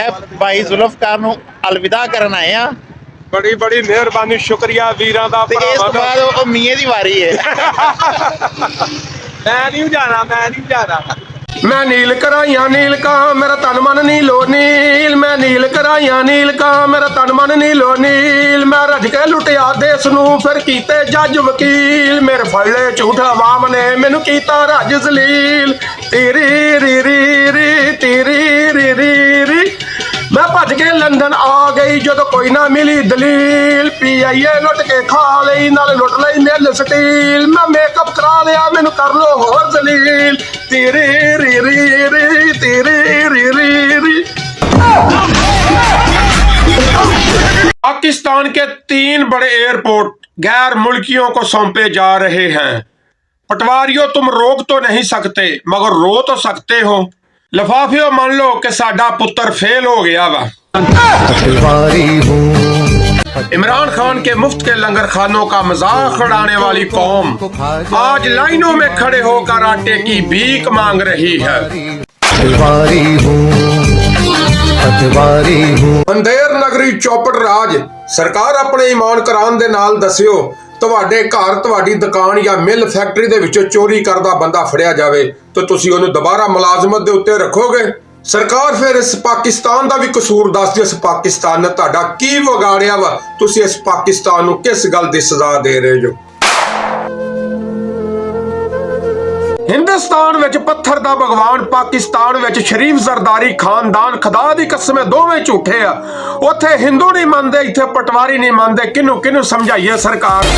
भाई जुल्फकार ਨੂੰ अलविदा ਕਰਨ ਆਏ ਆ बड़ी बड़ी मेहरबानी शुक्रिया वीरां दा ਤੇ ਇਸ ਤੋਂ ਬਾਅਦ ਉਹ ਮੀਏ ਦੀ ਵਾਰੀ ਹੈ मैं नहीं जाना मैं नील कराइया नील का मेरा तन मन नीलो नील मैं नील कराइया नील का मेरा तन मन नीलो नील मैं रज के लुटिया देश नू फिर कीते जज वकील मेरे फड़े झूठ अवाम ने मैनू कीता रज जलील तेरी री री री तेरी री री री मैं भज के लंदन आ गई जो कोई ना मिली दलील PIA लुट के खा लई नाले लुट लई मिल स्टील मैं मेकअप करा लिया मैनू कर लो होर जलील तेरे री री री तेरे री री री। पाकिस्तान के 3 बड़े एयरपोर्ट गैर मुल्कियों को सौंपे जा रहे हैं। पटवारियों तुम रोक तो नहीं सकते मगर रो तो सकते हो। लिफाफियों मान लो कि साडा पुत्र फेल हो गया वा। इमरान खान के मुफ्त के लंगर खानों का मजाक उड़ाने वाली कौम आज लाइनों में खड़े होकर आटे की भीख मांग रही है। अंधेर नगरी चौपड़ राज सरकार अपने ईमान करान दे नाल दसियो ਤੁਹਾਡੇ ਘਰ ਤੁਹਾਡੀ ਦੁਕਾਨ ਜਾਂ ਮਿਲ ਫੈਕਟਰੀ ਦੇ ਵਿੱਚੋਂ ਚੋਰੀ ਕਰਦਾ ਬੰਦਾ ਫੜਿਆ ਜਾਵੇ ਤਾਂ ਤੁਸੀਂ ਉਹਨੂੰ ਦੁਬਾਰਾ ਮੁਲਾਜ਼ਮਤ ਦੇ ਉੱਤੇ ਰੱਖੋਗੇ। ਸਰਕਾਰ ਫਿਰ ਇਸ ਪਾਕਿਸਤਾਨ ਦਾ ਵੀ ਕਸੂਰ ਦੱਸਦੀ ਇਸ ਪਾਕਿਸਤਾਨ ਨੇ ਤੁਹਾਡਾ ਕੀ ਵਿਗਾੜਿਆ ਵਾ ਤੁਸੀਂ ਇਸ ਪਾਕਿਸਤਾਨ ਨੂੰ ਕਿਸ ਗੱਲ ਦੀ ਸਜ਼ਾ ਦੇ ਰਹੇ ਜੋ। हिंदुस्तान विच पत्थर दा भगवान पाकिस्तान विच शरीफ जरदारी खानदान खुदा दी कसम दोवें झूठे आ। उत्थे हिंदू नहीं मानते इत्थे पटवारी नहीं मानते किनू किनू समझाइए सरकार।